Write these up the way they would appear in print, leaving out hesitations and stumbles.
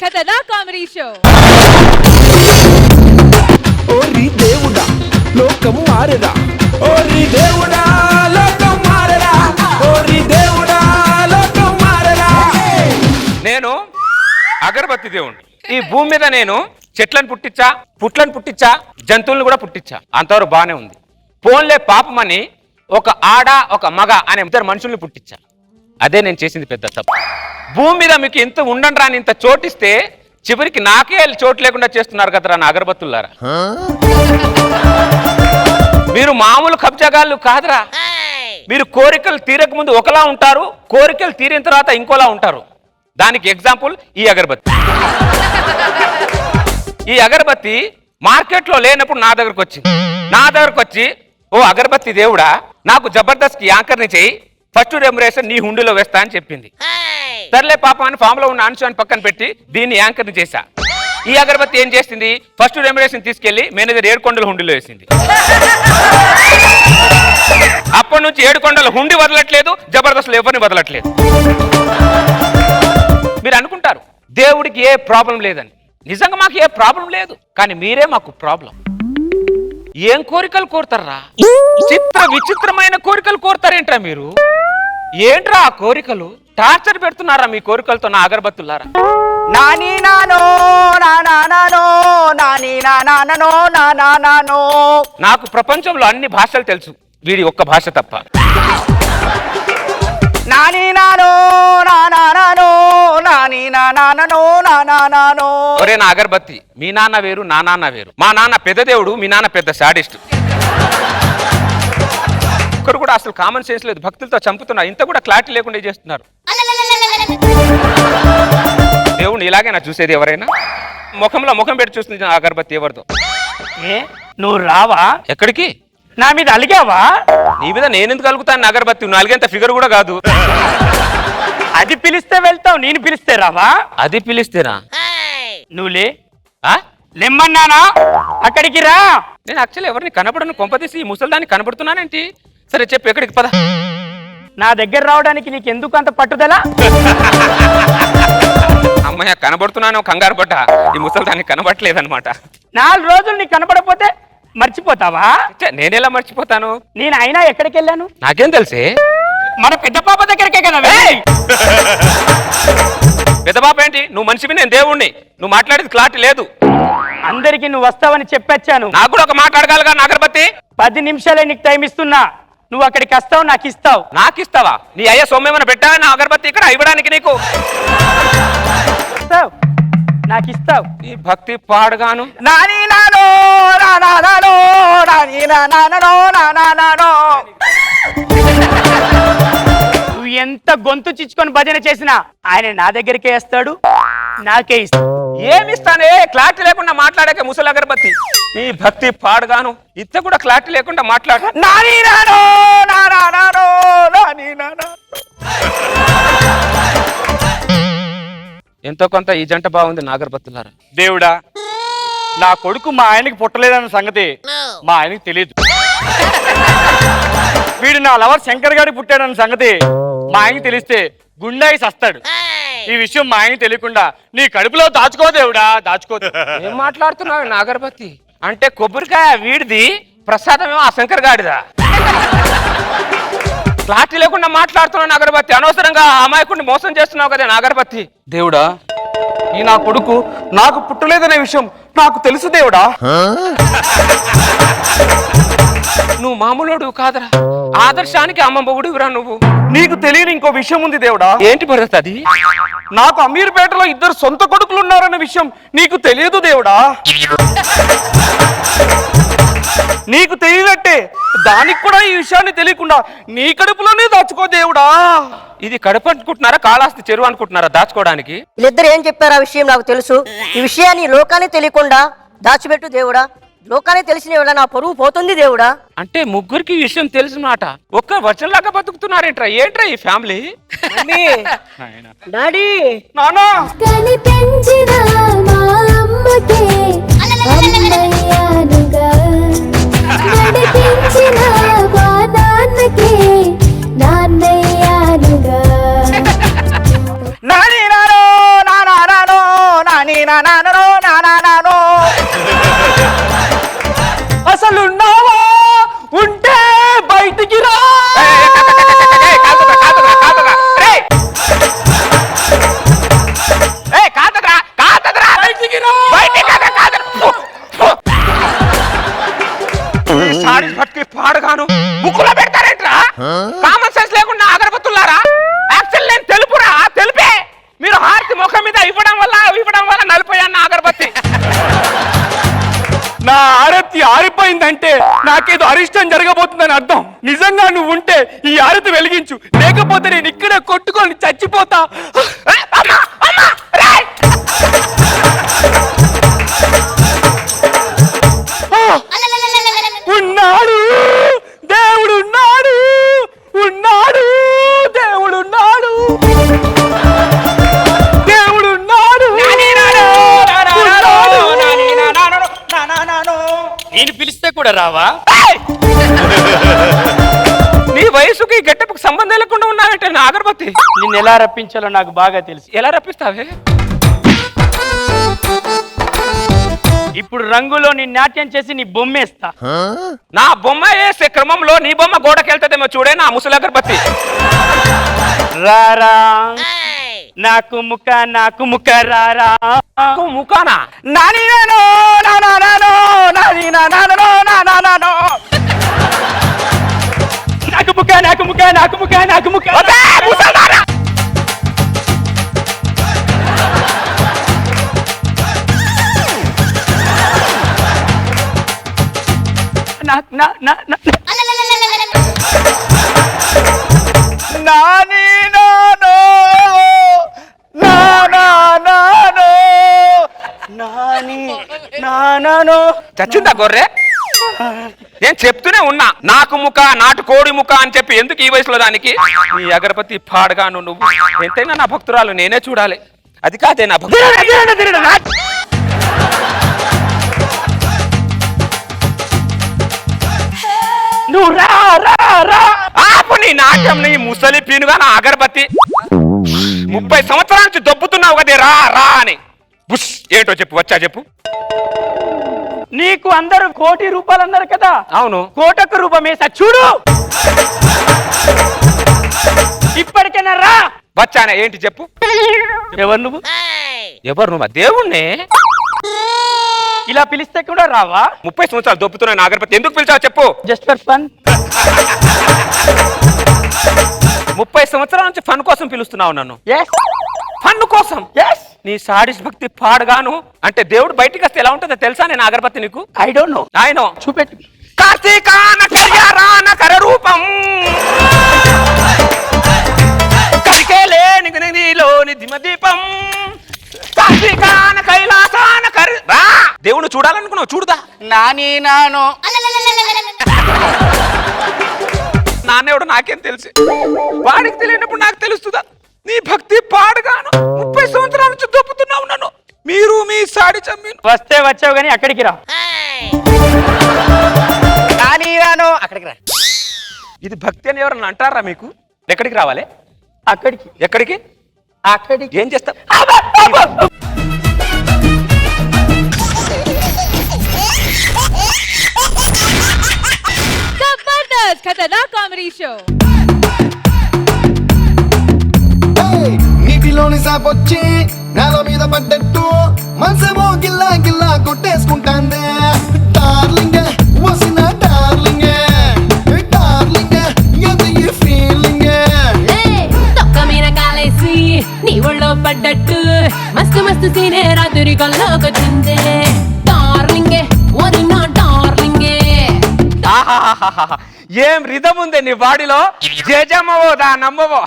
కథనా comedy show. ఓరి దేవుడా లోకం మారెరా, ఓరి దేవుడా లోకం మారెరా, ఓరి దేవుడా లోకం మారెరా. నేను అగరబత్తి దేవుణ్ణి. ఈ భూమి మీద నేను చెట్లను పుట్టించా, పుట్లను పుట్టించా, జంతువులను కూడా పుట్టించా. అంతవరకు బాగానే ఉంది. పోన్లే పాపమని ఒక ఆడ ఒక మగ అనే ఇద్దరు మనుషుల్ని పుట్టించా. అదే నేను చేసింది పెద్ద తప్పు. భూమి మీద మీకు ఇంత ఉండండి రాని ఇంత చోటిస్తే చివరికి నాకే చోటు లేకుండా చేస్తున్నారు కదరా నా అగరబత్తులారా. మీరు మామూలు కబ్జాగాళ్ళు కాదురా. మీరు కోరికలు తీరక ముందు ఒకలా ఉంటారు, కోరికలు తీరిన తర్వాత ఇంకోలా ఉంటారు. దానికి ఎగ్జాంపుల్ ఈ అగరబత్తి. ఈ అగరబత్తి మార్కెట్లో లేనప్పుడు నా దగ్గరకు వచ్చి ఓ అగరబత్తి దేవుడా నాకు జబర్దస్త్ యాంకర్ని చేయి, ఫస్ట్ రెమ్యునరేషన్ నీ హుండీలో వేస్తా అని చెప్పింది. సర్లే పాప అని ఫామ్ లో ఉన్న అంశాన్ని పక్కన పెట్టి దీన్ని యాంకర్ని చేశా. ఈ అగరబత్తి ఏం చేసింది, ఫస్ట్ రెమ్యునరేషన్ తీసుకెళ్లి మేనేజర్ 7 కొండల హుండీలో వేసింది. అప్పటి నుంచి 7 కొండల హుండీ వదలట్లేదు, జబర్దస్త్ ఎవరిని వదలట్లేదు. మీరు అనుకుంటారు దేవుడికి ఏ ప్రాబ్లం లేదని. నిజంగా మాకు ఏ ప్రాబ్లం లేదు, కానీ మీరే మాకు ప్రాబ్లం. ఏం కోరికలు కోరుతారా? విచిత్రమైన కోరికలు కోరుతారేంట్రా మీరు? ఏంట్రా ఆ కోరికలు? టార్చర్ పెడుతున్నారా మీ కోరికలతో నా అగరబత్తులారా? నాని నానో నానో నాని నానో నానో. నాకు ప్రపంచంలో అన్ని భాషలు తెలుసు, వీడి ఒక్క భాష తప్ప. నాని నానో నానో నాని నానో నానో. ఒరే నా అగరబత్తి, మీ నాన్న వేరు నా నాన్న వేరు. మా నాన్న పెద్ద దేవుడు, మీ నాన్న పెద్ద శాడిస్ట్. ఒక్కరు కూడా అసలు కామన్ సెన్స్ లేదు, భక్తులతో చంపుతున్నారు. ఇంత కూడా క్లారిటీ లేకుండా చేస్తున్నారు. దేవుడిని ఇలాగే నా చూసేది ఎవరైనా? ముఖంలో ముఖం పెట్టి చూస్తుంది అగరబత్తి ఎవరితో. ఏ నువ్వు రావా? ఎక్కడికి? నా మీద అలిగావా? నీ మీద నేనెందుకు కలుగుతాను అగరబత్తి? నువ్వు అలిగేంత ఫిగర్ కూడా కాదు. అది పిలిస్తే వెళ్తావు, నేను పిలిస్తే రావా? అది పిలిస్తేనా? నువ్వులే ఆ? లెమ్మన్నానా, అక్కడికి రా. నేను యాక్చువల్లీ ఎవరిని కనపడను, కొంపదీసి ఈ ముసలిదాన్ని కనపడుతున్నానేంటి? సరే చెప్పు, ఎక్కడికి పద. నా దగ్గర రావడానికి నీకు ఎందుకు అంత పట్టుదల? అమ్మయ్య కనబడుతున్నాను, కంగారు పడ్డా. ఈ ముసలిదాన్ని కనబడట్లేదన్నమాట. 4 రోజులు నీకు కనపడకపోతే మర్చిపోతావా? నేనెలా మర్చిపోతాను? నేను అయినా ఎక్కడికి వెళ్ళాను నాకేం తెలిసే? మన పెద్ద పాప దగ్గరికే కదా. పెద్ద పాప ఏంటి? నువ్వు మనిషివి, నేను దేవుణ్ణి. నువ్వు మాట్లాడేది క్లారిటీ లేదు. అందరికి నువ్వు వస్తావని చెప్పొచ్చాను. నాకు కూడా ఒక మాట అడగాలిగా నా అగరబత్తి. 10 నిమిషాలే నీకు టైం ఇస్తున్నా. నువ్వు అక్కడికి వస్తావు, నాకు ఇస్తావు. నాకు ఇస్తావా? నీ అయ్యా సొమ్మేమన్నా పెట్టా నా అగరబత్తి ఇక్కడ ఇవ్వడానికి నీకు? ఇస్తావు, నాకు ఇస్తావు. ఈ భక్తి పాడగాను. నాని నానో నానో నాని నానో నానో. నువ్వు ఎంత గొంతు చిచ్చుకొని భజన చేసినా ఆయన నా దగ్గరికే వస్తాడు, నాకే ఇస్తాడు. ఏమిస్తానే? క్లారిటీ లేకుండా మాట్లాడాక ముసలి అగరబత్తి. నీ భక్తి పాడగాను. ఇత్త కూడా క్లారిటీ లేకుండా మాట్లాడు. నాని నానో నానో నాని నానో. ఎంతో కొంత ఈ జంట బాగుంది నా అగరబత్తులారా. దేవుడా, నా కొడుకు మా ఆయనకి పుట్టలేదన్న సంగతి మా ఆయనకి తెలియదు. వీడు నా లవర్ శంకర్ గారికి పుట్టాడన్న సంగతి మా ఆయనకి తెలిస్తే గుండాయి సస్తాడు. ఈ విషయం మా ఆయనకి తెలియకుండా నీ కడుపులో దాచుకో దేవుడా, దాచుకో. ఏం మాట్లాడుతున్నావు నా అగరబత్తి? అంటే కొబ్బరికాయ వీడిది, ప్రసాదమేమో ఆ శంకర్ గాడిదా? క్లారిటీ లేకుండా మాట్లాడుతున్నావు అగరబత్తి. అనవసరంగా ఆ అమాయకుడిని మోసం చేస్తున్నావు కదా నా అగరబత్తి. దేవుడా, ఈ నా కొడుకు నాకు పుట్టలేదనే విషయం నాకు తెలుసు దేవుడా. నువ్వు మామూలుడు కాదరా, ఆదర్శానికి అమ్మ మొగుడురా నువ్వు. నీకు తెలియని ఇంకో విషయం ఉంది దేవుడా. ఏంటి భరత్ అది? నాకు అమీర్పేటలో 2 సొంత కొడుకులు ఉన్నారన్న విషయం నీకు తెలియదు దేవుడా. నీకు తెలియనట్టే దానికి కూడా ఈ విషయాన్ని తెలియకుండా నీ కడుపులోనే దాచుకో దేవుడా. ఇది కడుపు అనుకుంటున్నారా, కాళాస్తి చెరువు అనుకుంటున్నారా దాచుకోవడానికి? వీళ్ళిద్దరు ఏం చెప్పారు ఆ విషయం నాకు తెలుసు. ఈ విషయాన్ని లోకానికి తెలియకుండా దాచిపెట్టు దేవుడా. లోకానికి తెలిసిన ఎవడ నా పరువు పోతుంది దేవుడా. అంటే ముగ్గురికి ఈ విషయం తెలిసిన మాట ఒక్క వచనంలాగా బతుకుతున్నారేంట్రా? ఏంట్రా ఈ ఫ్యామిలీ? డాడీ నానా కనిపించిన మా అమ్మకే అమ్మయ్యానుగా, నడిపించిన మా నాన్నకే నాన్నయ్యానుగా. నాని నానో నానో సాడీస్ పట్టుకి పాడుగాను ముక్కులో పెడతారేంట్రా? కామన్ సెన్స్ లేకుండా అగరబత్తులారా? యాక్చువల్ నేను తెలుపురా, తెలుపే. మీరు హారతి ముఖం మీద ఇవ్వడం వల్ల నలిపోయాన్న అగరబత్తి. నా ఆరతి ఆరిపోయిందంటే నాకేదో అరిష్టం జరగబోతుందని అర్థం. నిజంగా నువ్వు ఉంటే ఈ ఆరతి వెలిగించు, లేకపోతే నేను ఇక్కడే కొట్టుకొని చచ్చిపోతా. అమ్మా, అమ్మా, రేయ్! ఉన్నాడు దేవుడు, ఉన్నాడు ఉన్నాడు దేవుడు, ఉన్నాడు దేవుడు, ఉన్నాడు నేను పిలిస్తే కూడా రావా? ఏయ్! నీ వయసుకి గెట్టపుకి సంబంధం లేకుండా ఉన్నావంటే నా అగరబత్తి. నిన్ను ఎలా రప్పించాలో నాకు బాగా తెలుసు. ఎలా రప్పిస్తావే? ఇప్పుడు రంగులో నీ నాట్యం చేసి నీ బొమ్మేస్తా. నా బొమ్మ వేసే క్రమంలో నీ బొమ్మ గోడకెళ్తదేమో చూడే నా ముసలి అగరబత్తి. రారా నాకు ముక్క రారా. ముఖానా? నాని నానో నానా నానో నాని నానో నానా నానో నాకు ముక్క. వద్దే, ముసల్దారా! నాని నానో నానా నానో నాని నానో. చచ్చిందా గొర్రె? నేను చెప్తూనే ఉన్నా నాకు ముఖ నాటు కోడి ముఖ అని చెప్పి ఎందుకు ఈ వయసులో దానికి? నీ అగరబత్తి పాడగాను నువ్వు. ఎంతైనా నా భక్తురాలు నేనే చూడాలి. అది కాదే నా భక్తురాలు. నువ్వు రా రా రా. ఆపు నీ నాట్యం, నీ ముసలి పీనుగా నా అగరబత్తి. 30 సంవత్సరాల నుంచి దొబ్బుతున్నావు కదే రా రా అని. బుష్ ఏంటో చెప్పు, వచ్చా చెప్పు. నీకు అందరూ 1 కోటి రూపాయలు అన్నారు కదా? అవును. 1 కోటి రూపాయలు వేసా చూడు. ఇప్పటికైనా రా. వచ్చానే, ఏంటి చెప్పు. ఎవరు నువ్వు? ఎవరు నువ్వు? దేవుణ్ణే. ఇలా పిలిస్తే కూడా రావా? 30 సంవత్సరాలు దొబ్బుతున్నా నా అగరబత్తి. ఎందుకు పిలిచావు చెప్పు. Just for fun. 30 సంవత్సరాల నుంచి ఫన్ కోసం పిలుస్తున్నావు నన్ను. ఎస్ ఫన్ కోసం. ఎస్. నీ సాడిస్ భక్తి పాడగాను అంటే దేవుడు బయటికి వస్తే ఎలా ఉంటుందో తెలుసా నేను అగరబత్తి నీకు? I don't know. ఆయన చూపెట్టు. కార్తీకాన కళ్యాణ కర రూపం కరికేలేని నీలోని దిమదీపం కార్తీకాన కైలాసాన కరి రా. దేవుడు చూడాలనుకున్నావు, చూడుదా. నాని నానో. నాన్నేవాడు నాకేం తెలుసు? వాడికి తెలియనప్పుడు నాకు తెలుస్తుందా? నీ భక్తి పాడగాను 30 సంవత్సరాల నుంచి దొప్పుతున్నావు నన్ను. మీరు మీ సాడి చమ్మి వస్తే వచ్చావు కానీ అక్కడికి రా. నాని రాను అక్కడికి రా. ఇది భక్తి అని ఎవరన్నా అంటారా మీకు? ఎక్కడికి రావాలి? అక్కడికి. ఎక్కడికి? అక్కడికి. ఏం చేస్తా? जबरदस्त खतरनाक कॉमेडी शो. నీటిలోని సాపొచ్చి నేల మీద పడ్డట్టు మనసేమో గిల్లా గిల్లా కొట్టేసుకుంటాందే. డార్లింగ్ వసిన డార్లింగ్ డార్లింగ్ ఎంత ఈ ఫీలింగ్. తొక్క మీద కాలేసి నీ ఒళ్ళో పడ్డట్టు మస్తు మస్తు సీనే రాత్రి కల్లోకొచ్చిందే. డార్లింగే వదిన డార్లింగే. ఏం రిధం ఉంది నీ బాడీలో. జేజమ్మవో దా నమ్మవో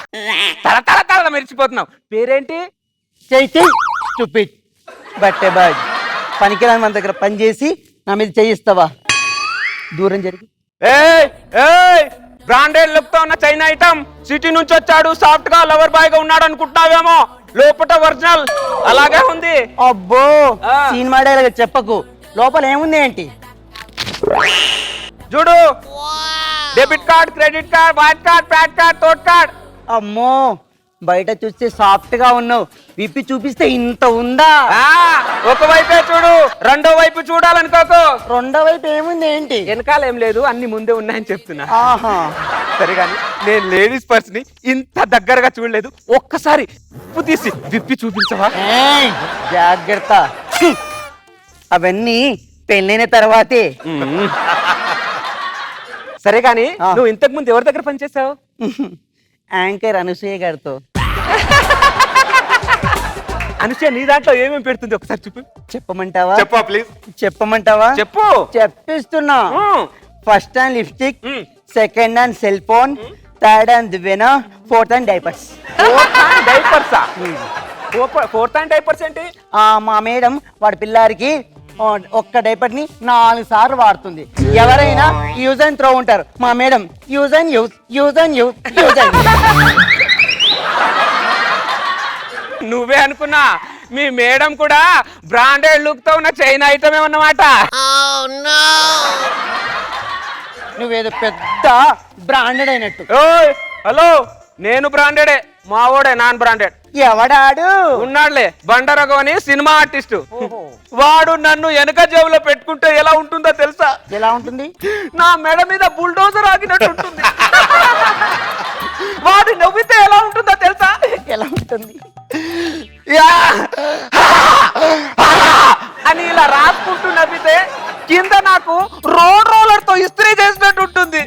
తల తల తల మెరిచిపోతున్నావు. పేరేంటి? చేయి స్టూపిడ్ బట్టే బాయ్. పనికిరాని మన దగ్గర పని చేసి నా మీద చేయిస్తావా? దూరం జరిగి. బ్రాండెడ్ లుక్ తో ఉన్న చైనా ఐటమ్. సిటీ నుంచి వచ్చాడు, సాఫ్ట్ గా లవర్ బాయ్ గా ఉన్నాడు అనుకుంటున్నావేమో. లోపట ఒరిజినల్ అలాగే ఉంది. అబ్బో సినిమా డైలాగ్ చెప్పకు. లోపల ఏముంది ఏంటి? చూడు, debit card, credit card, white card, pat card, తోట్ కార్డ్. అమ్మో బయట చూస్తే సాఫ్ట్ గా ఉన్నావు, విప్పి చూపిస్తే ఇంత ఉందా? ఒకవైపే చూడు, రెండో వైపు చూడాలనుకోకు. రెండో వైపు ఏముంది ఏంటి? వెనకాల ఏం లేదు, అన్ని ముందే ఉన్నాయని చెప్తున్నా. ఆహా సరే కానీ నేను లేడీస్ పర్స్ ని ఇంత దగ్గరగా చూడలేదు. ఒక్కసారి ఉప్పు తీసి విప్పి చూపించవా? ఏయ్, జాగ్రత్త. అవన్నీ పెళ్ళైన తర్వాతే. సరే కానీ నువ్వు ఇంతకు ముందు ఎవరి దగ్గర పనిచేసావు? యాంకర్ అనసూయ గారితో. అనుష నీ దాంట్లో ఏమేమి పెడుతుంది ఒకసారి చూపు. చెప్పమంటావా? చెప్పా ప్లీజ్. చెప్పమంటావా? చెప్పు. చెప్పిస్తున్నా. First hand lipstick, second hand cell phone, third hand దివ్యనా, ఫోర్త్ హ్యాండ్ డైపర్స్. డైపర్సా? ఫోర్త్ హ్యాండ్ డైపర్స్ ఏంటి? మా మేడం వాడి పిల్లారికి ఒక్క డైపర్ ని 4 సార్లు వాడుతుంది. ఎవరైనా యూజ్ అండ్ త్రో ఉంటారు, మా madam use and use, use and use, use and నువ్వే అనుకున్నా మీ మేడం కూడా బ్రాండెడ్ లుక్ తో ఉన్న చైనా ఐటమ్ ఏమన్నమాట. నువ్వేదో పెద్ద బ్రాండెడ్ అయినట్టు. హలో, నేను బ్రాండెడే, మావోడే నాన్ బ్రాండెడ్. ఎవడాడు? ఉన్నాడులే, బండరగం అని సినిమా ఆర్టిస్ట్. వాడు నన్ను వెనక జేబులో పెట్టుకుంటే ఎలా ఉంటుందో తెలుసా? ఎలా ఉంటుంది? నా మెడ మీద బుల్డోజర్ ఆగినట్టు ఉంటుంది. వాడు నవ్వితే ఎలా ఉంటుందో తెలుసా? ఎలా ఉంటుంది? అని ఇలా రాసుకుంటూ నవ్వితే కింద నాకు రోడ్ రోలర్ తో ఇస్త్రీ చేసినట్టు ఉంటుంది.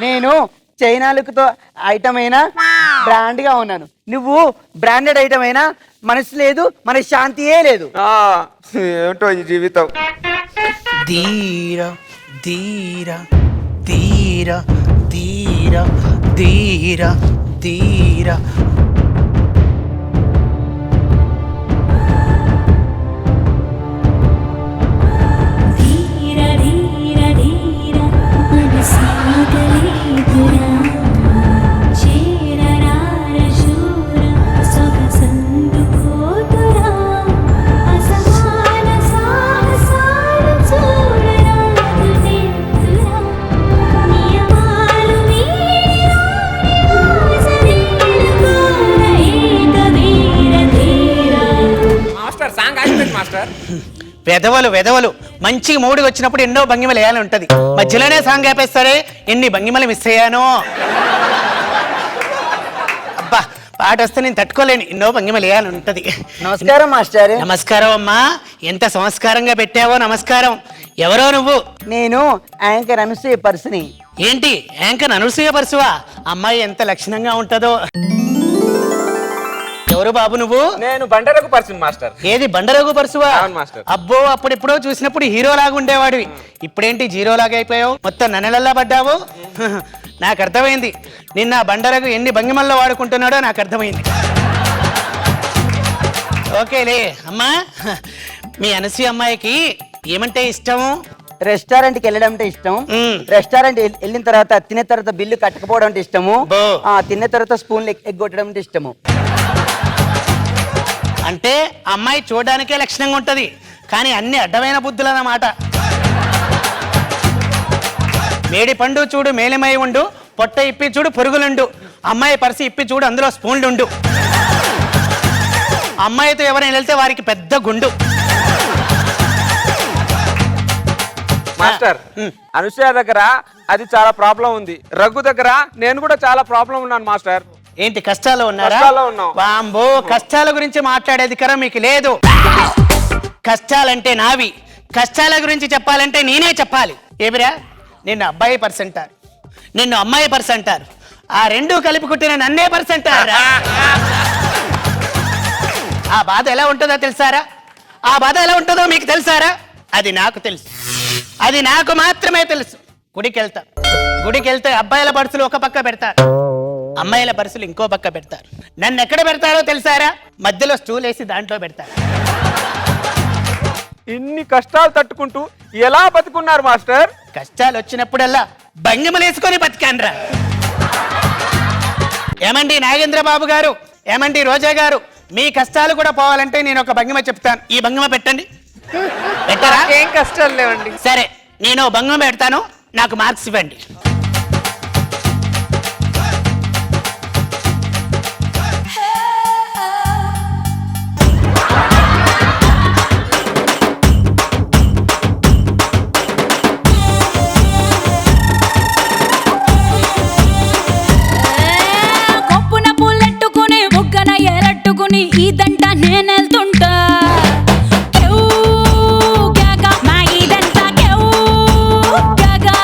నేను చైనా లుక్ తో ఐటమ్ అయినా బ్రాండ్ గా ఉన్నాను, నువ్వు బ్రాండెడ్ ఐటమ్ అయినా మనసు లేదు, మన శాంతియే లేదు. ఏమిటో ఈ జీవితం. ధీర ధీర ధీర ధీర ధీర ధీర ధీర ధీర ధీర మనసాగలేదురా చేరరార శూర సొగసందుకోతురా అసమాన సాహసాలు చూడరాదు నేతురా నియమాలు మీరి మాస్టర్ సాంగ్ అయిపోయింది మాస్టర్. వెదవలు వెదవలు మంచి మూడుకి వచ్చినప్పుడు ఎన్నో భంగిమలు వేయాలని ఉంటది, మధ్యలోనే సాంగ్ ఆపేస్తారే, ఎన్ని భంగిమలు మిస్ అయ్యానో. అబ్బా పాట వస్తే నేను తట్టుకోలేను, ఎన్నో భంగిమలు వేయాలని ఉంటది. నమస్కారం మాస్టర్. నమస్కారం అమ్మా, ఎంత సంస్కారంగా పెట్టావో నమస్కారం. ఎవరో నువ్వు? నేను యాంకర్ అనసూయ పర్సని. ఏంటి యాంకర్ అనసూయ పరశువా? అమ్మాయి ఎంత లక్షణంగా ఉంటుందో. ఎవరు బాబు నువ్వు? నేను బండరకు పర్సన్ మాస్టర్. ఏది బండరఘు పరశువా? అవును మాస్టర్. అబ్బో అప్పుడెప్పుడో చూసినప్పుడు హీరో లాగా ఉండేవాడివి, ఇప్పుడేంటి జీరో లాగా అయిపోయావు, మొత్తం నన్నెలల్లా పడ్డావు. నాకు అర్థమైంది నిన్న బండరఘు ఎన్ని భంగిమల్లో వాడుకుంటున్నాడో నాకు అర్థమైంది. ఓకేలే అమ్మా, మీ అనసూయ అమ్మాయికి ఏమంటే ఇష్టము? రెస్టారెంట్ కి వెళ్ళడం అంటే ఇష్టం. రెస్టారెంట్ వెళ్ళిన తర్వాత తినే తర్వాత బిల్లు కట్టకపోవడం అంటే ఇష్టము. తిన్న తర్వాత స్పూన్లు ఎగ్గొట్టడం అంటే ఇష్టము. అంటే అమ్మాయి చూడడానికే లక్షణంగా ఉంటది, కానీ అన్ని అడ్డమైన బుద్ధులు అన్నమాట. మేడి పండు చూడు మేలిమై ఉండు, పొట్ట ఇప్పి చూడు పొరుగులుండు, అమ్మాయి పరిసి ఇప్పి చూడు అందులో స్పూన్లుండు. అమ్మాయితో ఎవరైనా వెళ్తే వారికి పెద్ద గుండు. మాస్టర్ అనుసూయ దగ్గర అది చాలా ప్రాబ్లం ఉంది, రఘు దగ్గర నేను కూడా చాలా ప్రాబ్లం ఉన్నాను మాస్టర్. ఏంటి కష్టాల్లో ఉన్నారా? కష్టాల్లో ఉన్నాం. వాంబో కష్టాల గురించి మాట్లాడేది కరం మీకు లేదు. కష్టాలంటే నావి, కష్టాల గురించి చెప్పాలంటే నేనే చెప్పాలి. ఏమిరా, నిన్ను అబ్బాయి పర్స్ అంటారు, నిన్ను అమ్మాయి పర్స్ అంటారు, ఆ రెండు కలిపి కుట్టిన నన్నే పర్స్ అంటారు. ఆ బాధ ఎలా ఉంటుందో తెలుసారా? ఆ బాధ ఎలా ఉంటుందో మీకు తెలుసారా? అది నాకు తెలుసు, అది నాకు మాత్రమే తెలుసు. గుడికి వెళ్తే అబ్బాయిల పర్సులు ఒక పక్క పెడతారు, అమ్మాయిల పర్సులు ఇంకో పక్క పెడతారు. నన్ను ఎక్కడ పెడతారో తెలుసారా? మధ్యలో స్టూల్ వేసి దాంట్లో పెడతారు. ఇన్ని కష్టాలు తట్టుకుంటూ ఎలా బతుకున్నారు మాస్టర్? కష్టాలు వచ్చినప్పుడల్లా భంగిమలు వేసుకొని బతికాన్రా. ఏమండి నాగేంద్ర బాబు గారు, ఏమండి రోజా గారు, మీ కష్టాలు కూడా పోవాలంటే నేను ఒక భంగిమ చెప్తాను. ఈ భంగిమ పెట్టండి. పెట్టరా? ఏం కష్టాలు లేవండి. సరే, నేను భంగిమ పెడతాను, నాకు మార్క్స్ ఇవ్వండి. కొప్పున పుల్లెట్టుకుని బుగ్గన ఎరట్టుకుని ఇదంట నేనెళ్తుంటా. కేవ్, గ్యాగా, మా ఇదంతా కేవ్, గ్యాగా.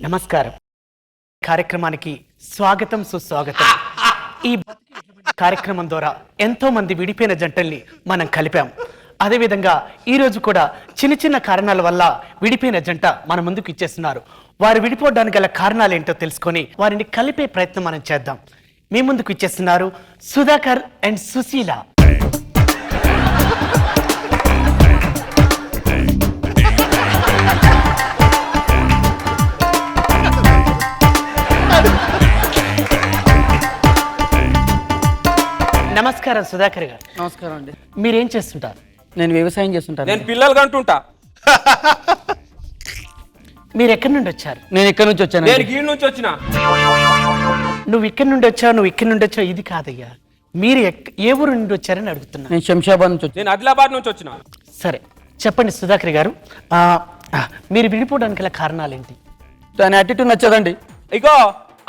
నమస్కారం. కార్యక్రమానికి స్వాగతం, సుస్వాగతం. ఈ కార్యక్రమం ద్వారా ఎంతో మంది విడిపోయిన జంటల్ని మనం కలిపాం. అదేవిధంగా ఈరోజు కూడా చిన్న చిన్న కారణాల వల్ల విడిపోయిన జంట మన ముందుకు ఇచ్చేస్తున్నారు. వారు విడిపోవడానికి గల కారణాలు ఏంటో తెలుసుకొని వారిని కలిపే ప్రయత్నం మనం చేద్దాం. మీ ముందుకు ఇచ్చేస్తున్నారు సుధాకర్ అండ్ సుశీల. నమస్కారం సుధాకర్ గారు. నమస్కారం అండి. మీరేం చేస్తుంటారు? నేను వ్యవసాయం చేస్తుంటాను. నేను పిల్లలు కంటుంటా. మీరు ఎక్కడి నుండి వచ్చారు? నేను ఇక్కడ నుంచి వచ్చాను. నేను గీడి నుంచి వచ్చిన. నువ్వు ఇక్కడి నుండి వచ్చావు, నువ్వు ఇక్కడి నుండి వచ్చావు, ఇది కాదయ్యా. మీరు ఏ ఊరు నుండి వచ్చారని అడుగుతున్నా. నేను శంషాబాద్ నుంచి వచ్చాను. నేను ఆదిలాబాద్ నుంచి వచ్చిన. సరే చెప్పండి సుధాకర్ గారు, మీరు విడిపోవడానికి గల కారణాలు ఏంటి? దాని యాటిట్యూడ్ నచ్చదండి. ఇగో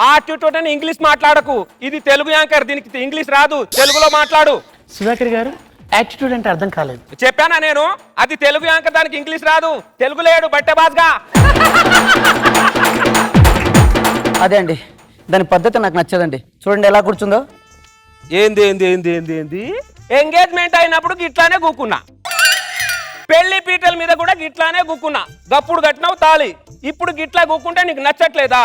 ఆ ట్యూటోని ఇంగ్లీష్ మాట్లాడకు. ఇది తెలుగు యాంకర్, దీనికి ఇంగ్లీష్ రాదు, తెలుగులో మాట్లాడు. సుధాకర్ గారు, యాటిట్యూడ్ అంటే అర్థం కాలేదు. చెప్పానా నేను? అది తెలుగు యాంకర్, దానికి ఇంగ్లీష్ రాదు, తెలుగు లేడు బట్టే బాస్గా. అదే అండి, దాని పద్ధతి నాకు నచ్చదండి. చూడండి ఎలా కూర్చుందో. ఏంది ఏంది ఏంది ఏంది ఏంది ఎంగేజ్మెంట్ అయినప్పుడు గిట్లానే కూకున్నా, పెళ్లి పీటల మీద కూడా గిట్లానే కూకున్నా. గప్పుడు కట్టినావు తాళి, ఇప్పుడు గిట్లా కూకుంటే నీకు నచ్చట్లేదా?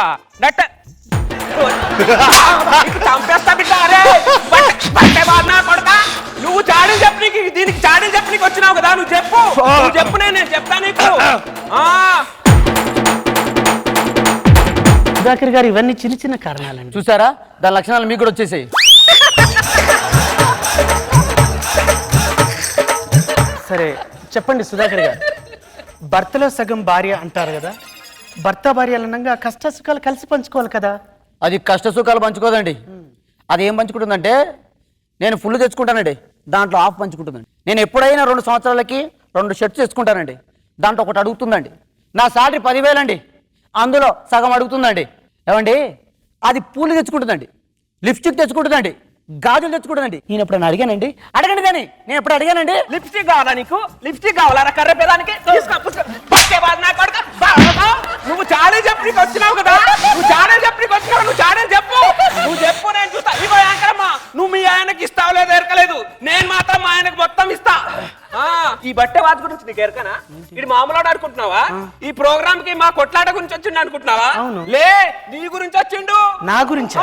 నువ్వు చాడీలు చెప్పనీకి, దీనికి చాడీలు చెప్పనీకి వచ్చినావు కదా. నువ్వు చెప్పు, నువ్వు చెప్పు, నేను చెప్తా నీకు. సుధాకర్ గారు, ఇవన్నీ చిన్న చిన్న కారణాలండి. చూసారా, దాని లక్షణాలు మీకు కూడా వచ్చేసాయి. సరే చెప్పండి సుధాకర్ గారు, భర్తలో సగం భార్య అంటారు కదా, భర్త భార్యలు అనగా కష్ట సుఖాలు కలిసి పంచుకోవాలి కదా. అది కష్ట సుఖాలు పంచుకోదండి. అది ఏం పంచుకుంటుందంటే, నేను ఫుల్ తెచ్చుకుంటానండి, దాంట్లో హాఫ్ పంచుకుంటుందండి. నేను ఎప్పుడైనా 2 సంవత్సరాలకి 2 షర్ట్స్ తెచ్చుకుంటానండి, దాంట్లో ఒకటి అడుగుతుందండి. నా సాలరీ 10,000 అండి, అందులో సగం అడుగుతుందండి. ఏమండి, అది పూలు తెచ్చుకుంటుందండి, లిప్స్టిక్ తెచ్చుకుంటుందండి, గాజులు తెచ్చుకుంటుందండి. నేను ఎప్పుడైనా అడిగానండి? అడగండి దాన్ని, నేను ఎప్పుడు అడిగానండి? లిప్స్టిక్ కావాలా నీకు? లిప్స్టిక్ కావాలా? కర్ర పేదానికి నువ్వు చాడే చెప్పి వచ్చినావు కదా, నువ్వు చాడే చెప్పి వచ్చినావు, నువ్వు చాడే చెప్పు, నువ్వు చెప్పు, నేను చూస్తా. ఇగో యాంకరమ్మా, నువ్వు మీ ఆయనకి ఇస్తావు లేదు ఎరకలేదు, నేను మాత్రం మా ఆయనకు మొత్తం ఇస్తా. ఈ బట్టే వాటి గురించి నీకు ఎరకనా? ఇది మామూలు అనుకుంటున్నావా? ఈ ప్రోగ్రామ్ కి మా కొట్లాట గురించి వచ్చిండు అనుకుంటున్నావా? లే, నీ గురించి వచ్చిండు. నా గురించి?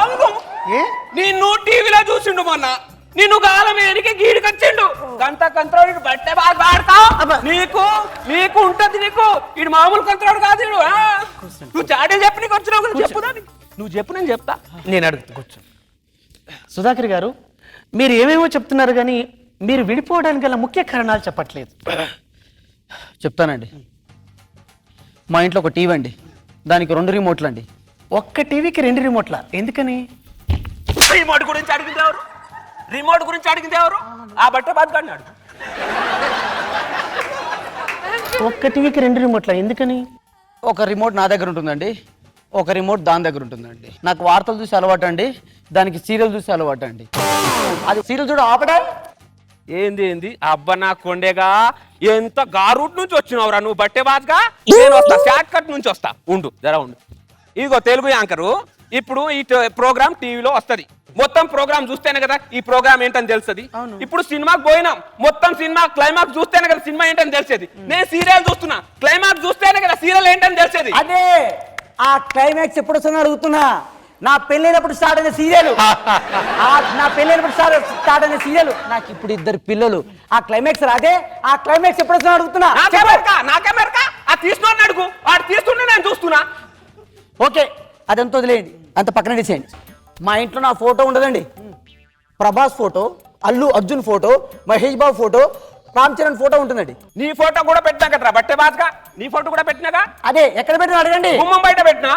నిన్ను టీవీలో చూసిండు మొన్న, నిన్ను గాలం ఏనికి గీడికొచ్చిండు. గంట కంత్రోడు బట్టే బాగా వాడతావు. నీకు నీకు ఉంటది, నీకు ఇది మామూలు కంత్రోడు కాదు. నువ్వు చాటే చెప్పి నీకు వచ్చినావు కదా, చెప్పు దాన్ని. నువ్వు చెప్పు, నేను చెప్తా. నేను అడుగుతా, కూర్చో. సుధాకర్ గారు, మీరు ఏమేమో చెప్తున్నారు కానీ మీరు విడిపోవడానికి గల ముఖ్య కారణాలు చెప్పట్లేదు. చెప్తానండి. మా ఇంట్లో ఒక టీవీ అండి, దానికి 2 రిమోట్లు అండి. ఒక్క టీవీకి 2 రిమోట్ల? ఎందుకని? రిమోట్ గురించి అడిగింది ఎవరు? రిమోట్ గురించి అడిగింది ఎవరు? ఆ బట్టే బాధ అన్నాడు. ఒక్క టీవీకి 2 రిమోట్ల ఎందుకని? ఒక రిమోట్ నా దగ్గర ఉంటుందండి, ఒక రిమోట్ దాని దగ్గర ఉంటుందండి. నాకు వార్తలు చూసి అలవాటు అండి, దానికి సీరియల్ చూసి అలవాటు అండి. అది సీరియల్ చూడ ఆపడా. ఏంది ఏంది అబ్బా, నా కొండేగా ఎంత గారూట్ నుంచి వచ్చినావురా నువ్వు బట్టే బాజ్గా. నేను వస్తా, షార్ట్ కట్ నుంచి వస్తా, ఉండు జర ఉండు. ఇదిగో తెలుగు యాంకరు, ఇప్పుడు ఈ ప్రోగ్రామ్ టీవీలో వస్తది. మొత్తం ప్రోగ్రామ్ చూస్తేనే కదా ఈ ప్రోగ్రామ్ ఏంటని తెలుస్తుంది. ఇప్పుడు సినిమాకి పోయినాం, మొత్తం సినిమా క్లైమాక్స్ చూస్తేనే కదా సినిమా ఏంటని తెలిసేది. నేను సీరియల్ చూస్తున్నా, క్లైమాక్స్ చూస్తేనే కదా సీరియల్ ఏంటని తెలిసేది. అదే ఆ క్లైమాక్స్ ఎప్పుడు వస్తుందో అడుగుతున్నా. నా పెళ్ళైనప్పుడు స్టార్ట్ అయిన సీరియల్, నా పెళ్ళైనప్పుడు స్టార్ట్ అయిన సీరియల్, నాకు ఇప్పుడు 2 పిల్లలు. ఆ క్లైమాక్స్ రాదే, ఆ క్లైమాక్స్ ఎప్పుడు వస్తుందో అడుగుతున్నా. నాకెమెరకా ఆ తీసుకున్నాను అడుగు, వాడు తీస్తుండే నేను చూస్తున్నా. ఓకే, అదంతా వదిలేయండి, అంత పక్కన తీసేయండి. మా ఇంట్లో నా ఫోటో ఉండదండి. Prabhas photo, Allu Arjun photo, Mahesh Babu photo, Ram Charan photo ఉంటుందండి. నీ ఫోటో కూడా పెట్టినా కదరా బట్టే బాజ్గా, నీ ఫోటో కూడా పెట్టినాగా. అదే ఎక్కడ పెట్టినా అడగండి. గుమ్మం బయట పెట్టినా.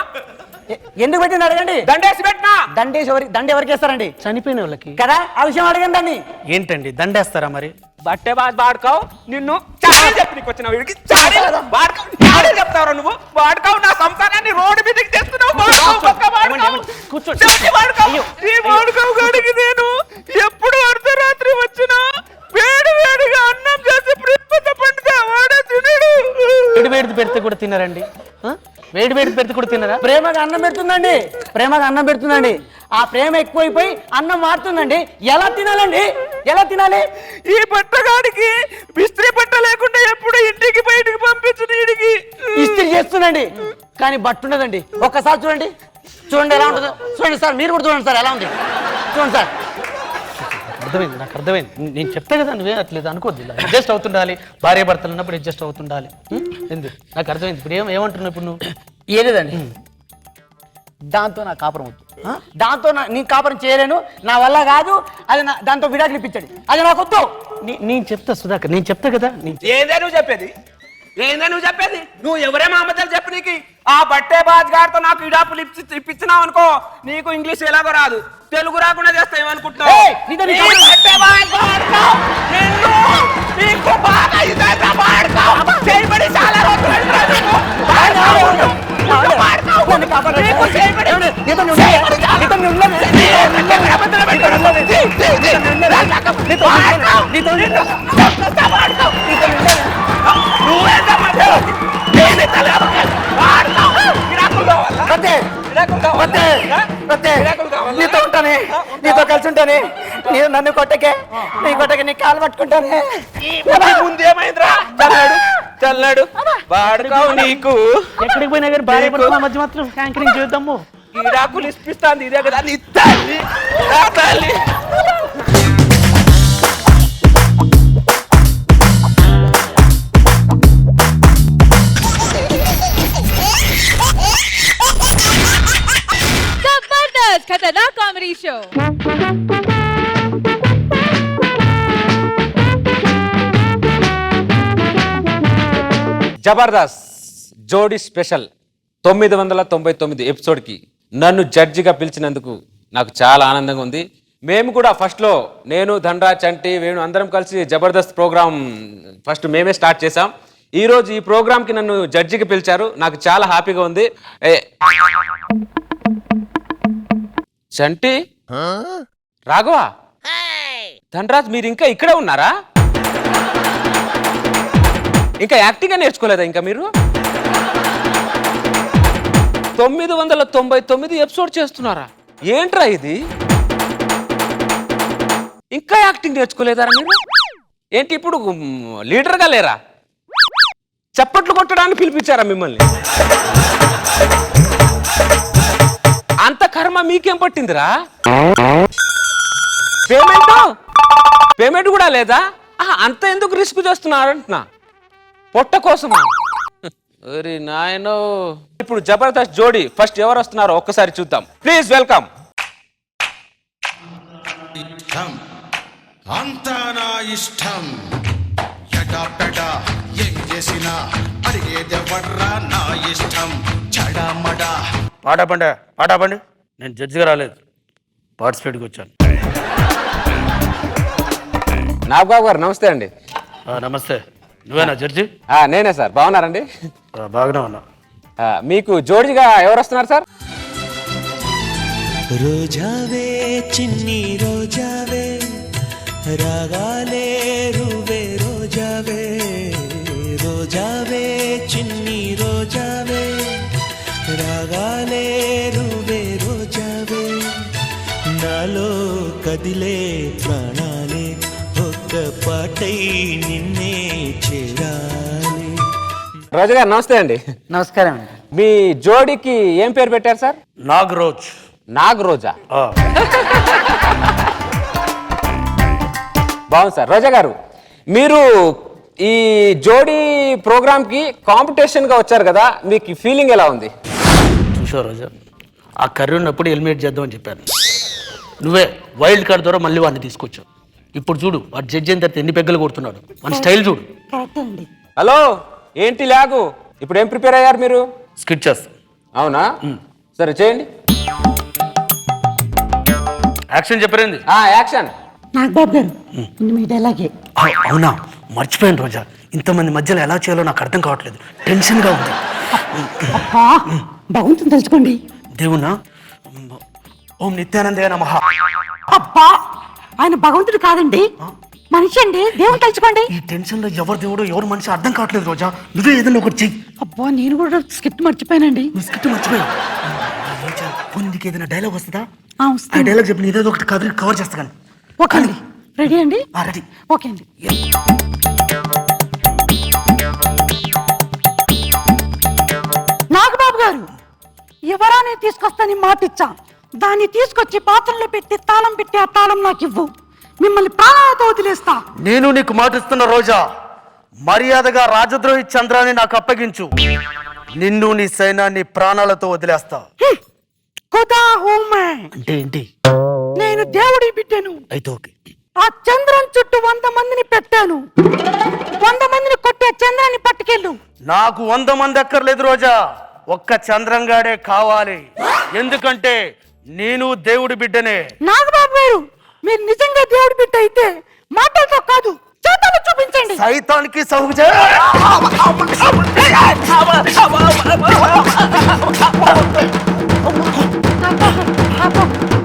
ఎందుకు పెట్టినా అడగండి. దండేసి పెట్టినా. దండ ఎవరికి వేస్తారండి? చనిపోయిన వాళ్ళకి కదా, ఆ విషయం అడగండి దాన్ని. ఏంటండి దండేస్తారా మరి? బట్టే బాజ్ వాడుకోవు, నిన్ను చాడీలు చెప్పి నీకు వచ్చిన వీడికి చాడీలు వాడుకోవు చెప్తావు నువ్వు. వాడుకోవు, నా సంసారాన్ని రోడ్డు మీదకి తెస్తున్నావు. నేను ఎప్పుడు అర్ధరాత్రి వచ్చినా వేడి వేడిగా అన్నం చేసి వేడిది పెడితే కూడా తిన్నారండి. వేడి వేడి పెడితే కూడా తినరా? ప్రేమగా అన్నం పెడుతుందండి, ప్రేమగా అన్నం పెడుతుందండి. ఆ ప్రేమ ఎక్కువైపోయి అన్నం మారుతుందండి. ఎలా తినాలండి? ఎలా తినాలి? ఈ బట్టగాడికి బిస్త్రీ బట్ట లేకుండా ఎప్పుడు ఇంటికి బయటికి పంపించు నీడికి. ఇస్త్రీ చేస్తుందండి కానీ బట్ట ఉండదండి. ఒక్కసారి చూడండి, చూడండి ఎలా ఉంటుందో. చూడండి సార్, మీరు కూడా చూడండి సార్ ఎలా ఉంది. చూడండి సార్. అర్థమైంది, నాకు అర్థమైంది. నేను చెప్తా కదా, నువ్వే అట్లేదు అనుకోద్దు. అడ్జస్ట్ అవుతుండాలి, భార్య భర్తలు ఉన్నప్పుడు అడ్జస్ట్ అవుతుండాలి. ఎందుకు? నాకు అర్థమైంది. ఇప్పుడు ఏమంటున్నావు ఇప్పుడు నువ్వు? ఏలేదండి, దాంతో నా కాపురం వద్దు. దాంతో నేను కాపురం చేయలేను, నా వల్ల కాదు. అది దాంతో విడాకులు ఇప్పించండి, అది నాకు వద్దు. నేను చెప్తా సుధాకర్, నేను చెప్తా కదా. ఏందే నువ్వు చెప్పేది? ఏందే నువ్వు చెప్పేది? నువ్వు ఎవరే మామతలు చెప్పు నీకు? ఆ బట్టే బాజ్ గారితో నాకు ఇడాపులు ఇప్పించినావు అనుకో, నీకు ఇంగ్లీష్ ఎలాగో రాదు, తెలుగు రాకుండా చేస్తా ఏమనుకుంటున్నావు? ఏయ్, నీతో నీ కాపురం- బట్టే బాజ్ వాడుకో, నిన్ను నీకు బాగా ఇదంతా వాడుకో. చేయబడి చాలా రోజులు అయిందిరా నీకు. వాడుకో. నీకు వాడుకో. నన్ను కాపాడు. నీకు చేయబడి. నీతో నేను ఉండను. నీతో నేను ఉండను. అబద్ధాలు పెట్టుకోవడం. నీతో ఉండను. వాడుకో. నువ్వేంటో మధ్యలో ఏంది తలగా వాడుకో. విడాకులు కావాలా? వద్దే. విడాకులు కావాలా? వద్దే. విడాకులు కావాలా? నీతో ఉంటానే, నీతో కలిసి ఉంటానే. నీవు నన్ను కొట్టకే, నీ కొట్టకే నీ కాలు పట్టుకుంటానే. ముందేమైందిరా? చల్లాడు చల్లాడు వాడుకోవు. నీకు ఎక్కడికి పోయినా కానీ భార్య భర్తల మధ్య మాత్రం యాంకరింగ్ చేద్దాము. విడాకులు ఇప్పిస్తాంది ఇదే కదా నీ తల్లి. నా తల్లి. जबरदस्त खतरनाक कॉमेडी शो। జబర్దస్త్ జోడీ స్పెషల్ 999 ఎపిసోడ్కి నన్ను జడ్జిగా పిలిచినందుకు నాకు చాలా ఆనందంగా ఉంది. మేము కూడా ఫస్ట్లో నేను ధనరాజ్ చంటి వేణు అందరం కలిసి జబర్దస్త్ ప్రోగ్రామ్ ఫస్ట్ మేమే స్టార్ట్ చేసాం. ఈరోజు ఈ ప్రోగ్రామ్కి నన్ను జడ్జిగా పిలిచారు, నాకు చాలా హ్యాపీగా ఉంది. చంటి, రాఘవ, ధనరాజ్ మీరు ఇంకా ఇక్కడే ఉన్నారా? ఇంకా యాక్టింగ్ నేర్చుకోలేదా ఇంకా మీరు? 999 ఎపిసోడ్ చేస్తున్నారా? ఏంట్రా ఇది? ఇంకా యాక్టింగ్ నేర్చుకోలేదారా మీరు? ఏంటి ఇప్పుడు లీడర్గా లేరా? చప్పట్లు కొట్టడానికి పిలిపించారా మిమ్మల్ని? అంత కర్మ మీకేం పట్టిందిరా? పేమెంట్ కూడా లేదా? అంత ఎందుకు రిస్క్ చేస్తున్నారంటున్నా? పొట్ట కోసమా? అరే నాయనో. ఇప్పుడు జబర్దస్త్ జోడీ ఫస్ట్ ఎవరు వస్తున్నారో ఒక్కసారి చూద్దాం. Please welcome. అంతా నా ఇష్టం, ఎడపెడ ఏం చేసినా అడిగేదెవర్రా నా ఇష్టం, చడమడ. పాడాపండి. నేను జడ్జిగా రాలేదు, పార్టిసిపేట్కి వచ్చాను. నాగబాబు గారు నమస్తే అండి. నమస్తే. నువ్వేనా జడ్జి? నేనే సార్. బాగున్నారండి? బాగానే ఉన్నా. మీకు జోడీగా ఎవరు వస్తున్నారు సార్? రోజావే చిన్ని రోజావే, రాగాలే రువే రోజావే, రోజావే చిన్ని రోజావే, రాగాలే రువే రోజావే, నాలో కదిలే ప్రాణాలే ఒక్క పాటై నిన్నే చేరాలి. రోజా గారు నమస్తే అండి. నమస్కారం అండి. మీ జోడీకి ఏం పేరు పెట్టారు సార్? నాగరోజ్. నాగరోజా? బాగుంది సార్. రోజా గారు, మీరు ఈ జోడీ ప్రోగ్రామ్కి కాంపిటీషన్గా వచ్చారు కదా, మీకు ఫీలింగ్ ఎలా ఉంది? చూసావు రోజా, ఆ కర్రీ ఉన్నప్పుడు ఎలిమినేట్ చేద్దామని చెప్పాను. నువ్వే వైల్డ్ కార్డ్ ద్వారా మళ్ళీ వాడిని తీసుకొచ్చావు. ఇప్పుడు చూడు, వాడు జడ్జి అయిన తర్వాత ఎన్ని పెగ్గలు కొడుతున్నాడు. మన స్టైల్ చూడు. హలో, ఏంటి లాగు? ఇప్పుడు ఏం ప్రిపేర్ అయ్యారు మీరు? స్కిట్ చేస్తా. అవునా? సరే చేయండి. యాక్షన్ చెప్పరేంది? యాక్షన్. నాగబాబు గారు మీ డైలాగే. అవునా, మర్చిపోయాను రోజా. ఇంతమంది మధ్యలో ఎలా చేయాలో నాకు అర్థం కావట్లేదు, టెన్షన్గా ఉంది. బాగుంటుంది తెలుసుకోండి. దేవునా, ఓం నిత్యానందయ నమః. అబ్బా, ఆయన భగవంతుడు కాదండి, మనిషి అండి దేవుని తలుచుకోండి. ఈ టెన్షన్ లో ఎవరు దేవుడు ఎవరు మనిషి అర్థం కావట్లేదు రోజా. నువ్వే ఏదైనా ఒకటి చెయ్యి. అబ్బా నేను కూడా స్క్రిప్ట్ మర్చిపోయానండి. నువ్వు స్కిట్ మర్చిపోయావు. నీకు ఏదైనా డైలాగ్ వస్తుందా? ఆ, ఆ వస్తుంది. డైలాగ్ చెప్పి ఏదో ఒకటి కవర్ చేస్తా కానీ. ఓకే అండి, రెడీ అండి? రెడీ. ఓకే అండి. నాగబాబు గారు, ఎవరానే తీసుకొస్తాని మాటిచ్చా, దాన్ని తీసుకొచ్చి పాత్రలో పెట్టి తాళం పెట్టి ఆ తాళం నాకు ఇవ్వు, మిమ్మల్ని ప్రాణాలతో వదిలేస్తా. నేను నీకు మాటిస్తున్న రోజా, మర్యాదగా రాజద్రోహి చంద్రాన్ని నాకు అప్పగించు. నిన్ను నీ సైన్యాన్ని ప్రాణాలతో వదిలేస్తా. అంటే ఏంటి? నేను దేవుడి బిడ్డను. అయితే ఓకే. ఆ చంద్రం చుట్టూ 100 మందిని పెట్టాను. 100 మందిని కొట్టే చంద్రాన్ని పట్టుకెళ్ళు. నాకు 100 మంది అక్కర్లేదు రోజా, ఒక్క చంద్రంగాడే కావాలి. ఎందుకంటే నేను దేవుడి బిడ్డనే. నాగబాబు గారు, మీరు నిజంగా దేవుడి బిడ్డ అయితే మాటలతో కాదు చేతలు చూపించండి. సైతానికి సహజ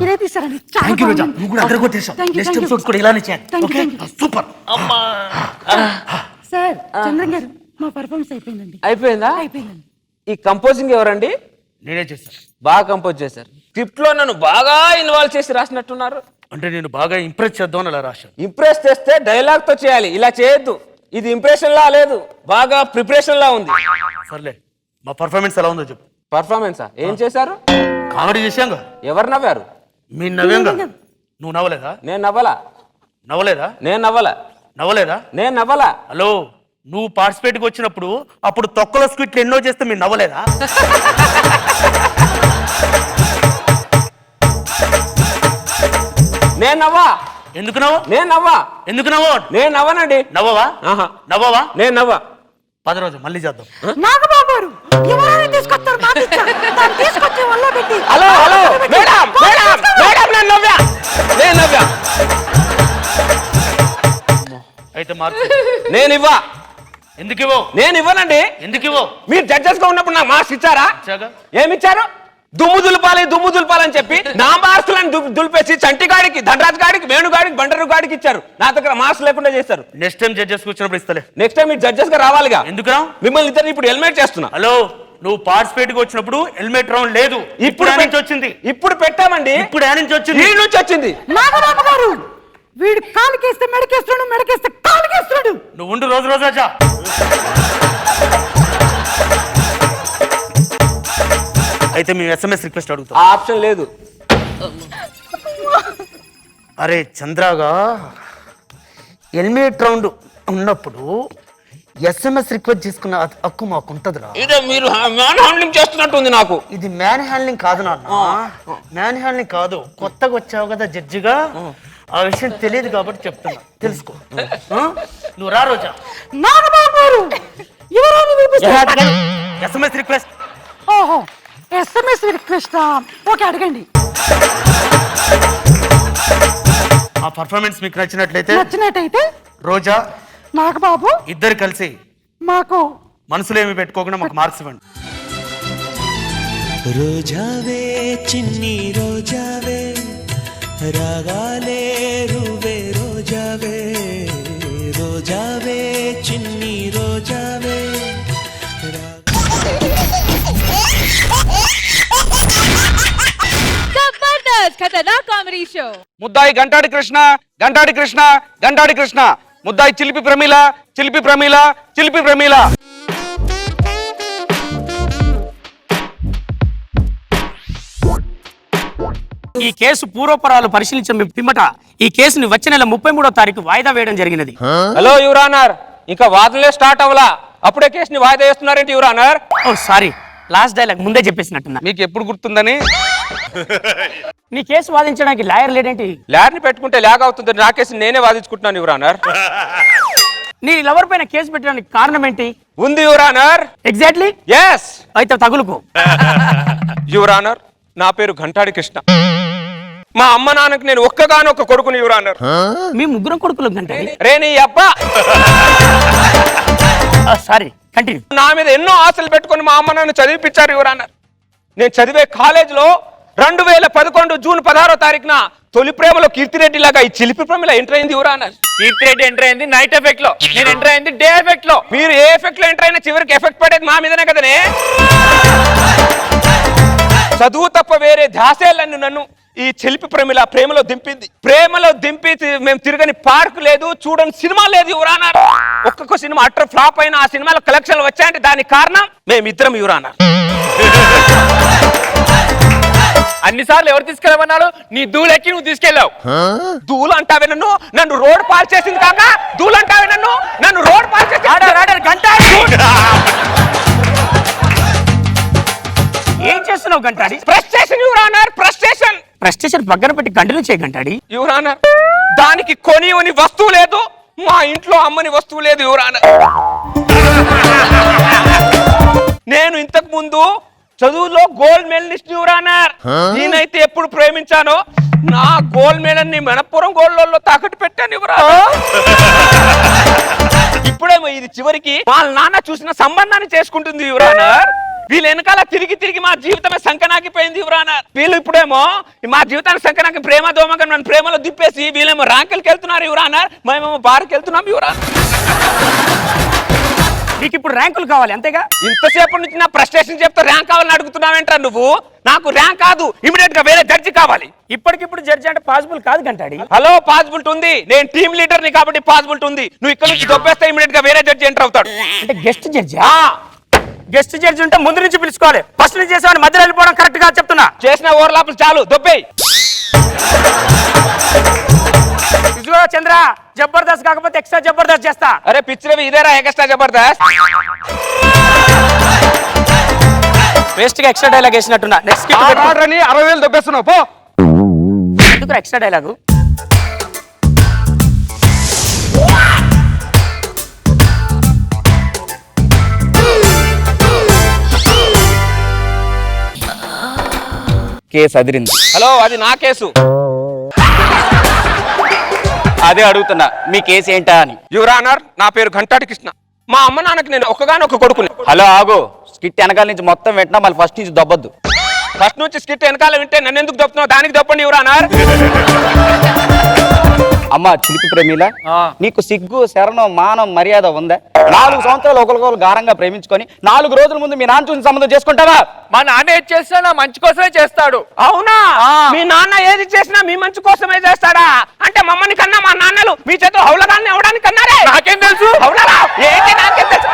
ఇదే తీసారండి. థ్యాంక్ యూ రోజా, నువ్వు కూడా అదరగొట్టేశావు. నెక్స్ట్ ఎపిసోడ్స్ కూడా ఇలానే చేయాలి. Okay, super. సార్, చంద్రం గారు, మా పర్ఫార్మెన్స్ అయిపోయిందండి. అయిపోయిందా? అయిపోయిందండి. ఈ కంపోజింగ్ ఎవరండి? నేనే చేశాను. బాగా కంపోజ్ చేశారు. స్క్రిప్ట్ లో నన్ను బాగా ఇన్వాల్వ్ చేసి రాసినట్టున్నారు. అంటే నేను బాగా ఇంప్రెస్ చేద్దామని అలా రాశాను. ఇంప్రెస్ చేస్తే డైలాగ్ తో చేయాలి, ఇలా చేయొద్దు. ఇది ఇంప్రెషన్ లా లేదు, బాగా ప్రిపరేషన్ లా ఉంది. సర్లే, మా పర్ఫార్మెన్స్ ఎలా ఉందో చెప్పు. పర్ఫార్మెన్సా? ఏం చేశారు? కామెడీ చేశాంగా. ఎవరు నవ్వారు? మీ నవ్యాంగా. నువ్వు నవ్వలేదా? నేను నవ్వలా. నవ్వలేదా? నేను నవ్వలా. నవ్వలేదా? నేను నవ్వలా. హలో, నువ్వు పార్టిసిపేట్కి వచ్చినప్పుడు అప్పుడు తొక్కల స్క్రిప్ట్లు ఎన్నో చేస్తే మీరు నవ్వలేదా? నేను నవ్వా. ఎందుకు నవ్వు? నేను నవ్వా. ఎందుకు నవ్వు? నేను నవ్వనండి. నవ్వవా? నవ్వవా? నేను నవ్వా. 10 రోజు మళ్ళీ చేద్దాం. నాగబాబు గారు, ఎవరైనా తీసుకొస్తారు మాటిచ్చా, దాన్ని తీసుకొచ్చి వల్ల పెట్టి. Hello hello madam madam madam, నేను నవ్వా. నేను నవ్వా. అయితే మార్పు. నేను ఇవ్వా. ఎందుకు ఇవ్వవు? నేను ఇవ్వనండి. ఎందుకు ఇవ్వవు? మీరు జడ్జెస్ గా ఉన్నప్పుడు నాకు మార్క్స్ ఇచ్చారా? ఏమిచ్చారు? దుమ్ము దులపాలని చెప్పి నా మార్క్స్లను దులిపేసి చంటిగాడికి, ధనరాజ్ గాడికి, వేణుగాడికి, బండరు గాడికి ఇచ్చారు. నా దగ్గర మార్క్స్ లేకుండా చేశారు. నెక్స్ట్ టైం జడ్జెస్ వచ్చినప్పుడు ఇస్తలే. నెక్స్ట్ టైం మీరు జడ్జెస్ గా రావాలిగా. ఎందుకు రావు? మిమ్మల్ని ఇద్దరు ఇప్పుడు హెల్మెట్ చేస్తున్నా. హలో, నువ్వు పార్టిసిపేట్ కి వచ్చినప్పుడు హెల్మెట్ రౌండ్ లేదు. ఇప్పుడు నుంచి వచ్చింది. ఇప్పుడు పెట్టామండి. ఇప్పుడు ఏ నుంచి వచ్చింది? ఈ నుంచి వచ్చింది. నాగబాబు గారు, వీడు కాలుకేస్తే మెడకేస్తాడు, మెడకేస్తే కాలుకేస్తాడు. నువ్వు ఉండు రోజు రోజు రాజా. అయితే మేము SMS రిక్వెస్ట్ అడుగుతాం. ఆ ఆప్షన్ లేదు. అరే చంద్రగా, హెల్మెట్ రౌండ్ ఉన్నప్పుడు SMS రిక్వెస్ట్ చేసుకున్న హక్కు మాకు ఉంటదిరా. ఇదే మీరు మ్యాన్ హ్యాండ్లింగ్ చేస్తున్నట్టుంది నాకు. ఇది మ్యాన్ హ్యాండ్లింగ్ కాదు నాన్న, మ్యాన్ హ్యాండ్లింగ్ కాదు. కొత్తగా వచ్చావు కదా జడ్జిగా, ఆ విషయం తెలియదు కాబట్టి చెప్తున్నా, తెలుసుకో. నువ్వు రా రోజా. నాగబాబు గారు, ఎవరైనా SMS రిక్వెస్ట్. ఓహో, SMS రిక్వెస్ట్. ఓకే, అడగండి. ఆ పర్ఫార్మెన్స్ మీకు నచ్చినట్లయితే రోజా, నాగబాబు ఇద్దరు కలిసి మాకు మనసులో ఏమి పెట్టుకోకుండా మాకు మార్క్స్ ఇవ్వండి. రోజావే చిన్ని రోజావే, రాగాలే రువే రోజావే, రోజావే చిన్ని రోజావే. జబర్దస్త్ ఖతర్నాక్ కామెడీ షో. ముద్దాయి గంటాడి కృష్ణ, గంటాడి కృష్ణ, గంటాడి కృష్ణ. ముద్దాయి చిలిపి ప్రమీల, చిలిపి ప్రమీల, చిలిపి ప్రమీల. ఈ కేసు పూర్వపరాలు పరిశీలించిన పిమ్మట ఈ కేసుని వచ్చే నెల 33వ తారీఖు వాయిదా వేయడం జరిగినది. హలో యువర్ ఆనర్, ఇంకా వాదనలే స్టార్ట్ అవ్వలా, అప్పుడే కేసుని వాయిదా వేస్తున్నారేంటి యువర్ ఆనర్? ఓ సారీ, లాస్ట్ డైలాగ్ ముందే చెప్పేసినట్టున్నా. మీకు ఎప్పుడు గుర్తుందని? నీ కేసు వాదించడానికి లాయర్ లేడేంటి? లాయర్ని పెట్టుకుంటే లాగ్ అవుతుంది. నా కేసు నేనే వాదించుకుంటున్నాను యువర్ ఆనర్. నీ లవర్ పైన కేసు పెట్టడానికి కారణం ఏంటి? ఉంది యువర్ ఆనర్. ఎగ్జాక్ట్లీ. yes. అయితే తగులుకో. యువర్ ఆనర్, నా పేరు ఘంటాడి కృష్ణ. మా అమ్మ నాన్నకి నేను ఒక్కగానొక్క కొడుకుని యువర్ ఆనర్. మీ ముగ్గురు కొడుకులు గంటాడి. రే నీ అబ్బా. Sorry, continue. నా మీద ఎన్నో ఆశలు పెట్టుకొని మా అమ్మ నాన్న చదివిపించారు యువర్ ఆనర్. నేను చదివే కాలేజీలో 2011 జూన్ 16వ తారీఖున తొలి ప్రేమలో కీర్తిరెడ్డి లాగా ఈ చిలిపి ప్రేమలో ఎంటర్ అయింది యువరానర్. కీర్తిరెడ్డి ఎంటర్ అయింది నైట్ ఎఫెక్ట్ లో, నేను ఎంటర్ అయింది డే ఎఫెక్ట్ లో. మీరు ఏ ఎఫెక్ట్ లో ఎంటర్ అయినా చివరికి ఎఫెక్ట్ పడేది మా మీదనే కదనే. చదువు తప్ప వేరే ధ్యాసేలను నన్ను ఈ చిలిపి ప్రేమలో దింపింది. ప్రేమలో దింపి మేము తిరగని పార్క్ లేదు, చూడని సినిమా లేదు యువరానర్. ఒక్కొక్క సినిమా అట్టర్ ఫ్లాప్ అయిన ఆ సినిమాలో కలెక్షన్లు వచ్చాయంటే దానికి కారణం మేమిద్దరం యువరానర్. అన్నిసార్లు ఎవరు తీసుకెళ్ళమన్నాడు? నీ దూలెక్కి నువ్వు తీసుకెళ్ళావు. దూలు అంటావే నన్ను రోడ్ పాల్ చేసింది కాక దూలు అంటావే నన్ను రోడ్ పాల్ చేసి ఏం చేస్తున్నావు గంటాడి? Frustration your honour, frustration. ఫ్రస్ట్రేషన్ పక్కన పెట్టి కంటిన్యూ చేయ గంటాడి. యువరానర్, దానికి కొనివని వస్తువు లేదు, మా ఇంట్లో అమ్మని వస్తువు లేదు యువరానర్. నేను ఇంతకు ముందు చదువులో గోల్డ్ మెడలిస్ట్ యువరానర్. నేనైతే ఎప్పుడు ప్రేమించానో నా గోల్డ్ మెడల్ ని మనపురం గోల్డ్లో తాకట్టు పెట్టాను యువరానర్. ఇప్పుడేమో ఇది చివరికి వాళ్ళ నాన్న చూసిన సంబంధాన్ని చేసుకుంటుంది యువరానర్. వీళ్ళ వెనకాల తిరిగి మా జీవితమే సంకనాకిపోయింది యువరానర్. వీళ్ళు ఇప్పుడేమో మా జీవితానికి సంకనాకి ప్రేమ దోమగా నన్ను ప్రేమలో దిప్పేసి వీళ్ళేమో ర్యాంకులకి వెళ్తున్నారు యువరానర్, మేమేమో బార్కి వెళ్తున్నాం యువరానర్. నీకు ఇప్పుడు ర్యాంకులు కావాలి అంతేగా? ఇంతసేపటి నుంచి నా ఫ్రస్ట్రేషన్ చెప్తే ర్యాంక్ కావాలని అడుగుతున్నావేంట్రా నువ్వు? నాకు ర్యాంక్ కాదు, ఇమిడియట్ గా వేరే జడ్జి కావాలి. ఇప్పటికిప్పుడు జడ్జి అంటే పాసిబుల్ కాదు గంటాడి. హలో, పాసిబిలిటీ ఉంది. నేను టీమ్ లీడర్ ని కాబట్టి పాసిబిలిటీ ఉంది. నువ్వు ఇక్కడ నుంచి దొబ్బేస్తే ఇమిడియట్ గా వేరే జడ్జి ఎంటర్ అవుతాడు. అంటే గెస్ట్ జడ్జి? గెస్ట్ జడ్జి ఉంటే ముందు నుంచి పిలుచుకోవాలి. ఫస్ట్ నుంచి చేసామని మధ్యలో వెళ్ళిపోవడం కరెక్ట్ గా చెప్తున్నా. చేసిన ఓవర్లాప్లు చాలు, దొబ్బేయ్. ఇదిగో చంద్ర, జబర్దస్త్ కాకపోతే ఎక్స్ట్రా జబర్దస్త్ చేస్తా. అరే పిచ్చిరవి ఇదేరా ఎక్స్ట్రా జబర్దస్త్. వేస్ట్ గా ఎక్స్ట్రా డైలాగ్ వేసినట్టున్నా. నెక్స్ట్ 60,000 దొబ్బేస్తున్నావు పో. ఎందుకు ఎక్స్ట్రా డైలాగు? కేసు అదిరింది. హలో, అది నా కేసు. అదే అడుగుతున్నా, మీ కేసు ఏంటా అని. యువరానర్, నా పేరు ఘంటాటి కృష్ణ. మా అమ్మ నాన్నకి నేను ఒక్కగానొక్క కొడుకుని. హలో ఆగు, స్కిట్ వెనకాల నుంచి మొత్తం పెట్టినా మళ్ళీ ఫస్ట్ నుంచి దొబ్బద్దు. ఫస్ట్ నుంచి స్కిట్ వెనకాల వింటే నన్ను ఎందుకు దొప్పుతున్నావు? దానికి దొప్పండి యువరానర్. అమ్మ చిలిపి ప్రేమిలా, నీకు సిగ్గు శరణం మానం మర్యాద ఉందా? 4 సంవత్సరాలు ఒకరికొకరు గారంగా ప్రేమించుకొని 4 రోజుల ముందు మీ నాన్న చూసిన సంబంధం చేసుకుంటావా? మా నాన్న ఏది చేసినా నా మంచి కోసమే చేస్తాడు. అవునా? మీ నాన్న ఏది చేసినా మీ మంచి కోసమే చేస్తాడా? అంటే మమ్మల్ని కన్నా మా నాన్నలు మీ చేతిలో హౌలగాన్ని అవడానికి అన్నారే. నాకేం తెలుసు? హౌలరా ఏంటి? నాకేం తెలుసు?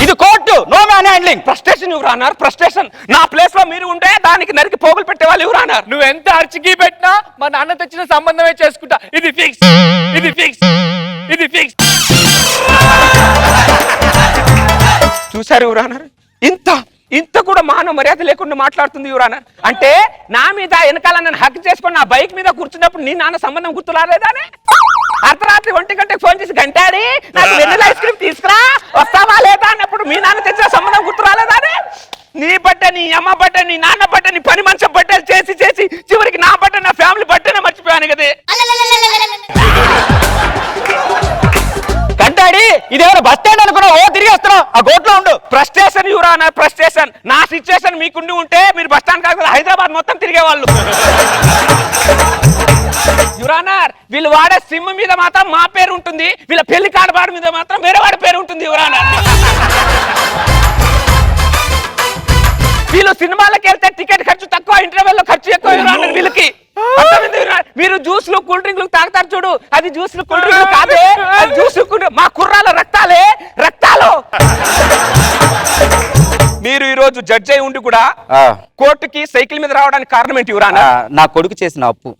ఇది court, no man handling. Frustration your honour, frustration. నా ప్లేస్ లో మీరు ఉంటే దానికి నరికి పోగులు పెట్టేవాళ్ళు యువరానర్. నువ్వు ఎంత అర్చికి పెట్టినా మా నాన్న తెచ్చిన సంబంధమే చేసుకుంటా. ఇది ఫిక్స్, ఇది ఫిక్స్, ఇది ఫిక్స్. చూసారు యువరానర్, ఇంత కూడా మానవ మర్యాద లేకుండా మాట్లాడుతుంది యువరానర్. అంటే నా మీద వెనకాల నన్ను హక్ చేసుకొని నా బైక్ మీద కూర్చున్నప్పుడు నీ నాన్న సంబంధం గుర్తు రాలేదానే? అర్ధరాత్రి 1 గంటకి ఫోన్ చేసి గంటాడి నాకు వెన్నెల ఐస్ క్రీమ్ తీసుకురా వస్తావా లేదా అన్నప్పుడు మీ నాన్న తెచ్చిన సంబంధం గుర్తు రాలేదానే? నీ బట్టే, నీ అమ్మ బట్టే, నీ నాన్న బట్టే, నీ పని మనిషి బట్టలు చేసి చివరికి నా బట్టే, నా ఫ్యామిలీ బట్టేనే మర్చిపోయాను కదే. కంటాడి ఇదేమైనా బస్ స్టాండ్ అనుకున్నా? ఓ తిరిగి వస్తున్నావు, ఆ గోట్లో ఉండు. Frustration your honour, frustration. నా సిచ్యువేషన్ మీకుండి ఉంటే మీరు బస్ స్టాండ్ కాదు హైదరాబాద్ మొత్తం తిరిగేవాళ్ళు యువరానర్. వీళ్ళు వాడే సిమ్ మీద మాత్రం మా పేరు ఉంటుంది, వీళ్ళ పెళ్లి కార్డు మీద మాత్రం వేరే వాడి పేరు ఉంటుంది యువరానర్. వీళ్ళు సినిమాలకు వెళ్తే టికెట్ ఖర్చు తక్కువ, ఇంటర్వెల్ లో ఖర్చు ఎక్కువ యువరానర్ వీళ్ళకి. మీరు జ్యూస్లు కూల్ డ్రింక్లు తాగుతారు చూడు, అది జ్యూస్లు కూల్ డ్రింక్లు కాదే, అది జ్యూస్ మా కుర్రాల రక్తాలే, రక్తాలు. మీరు ఈ రోజు జడ్జి అయి ఉండి కూడా కోర్టుకి సైకిల్ మీద రావడానికి కారణం ఏంటి యువరానర్? నా కొడుకు చేసిన అప్పు.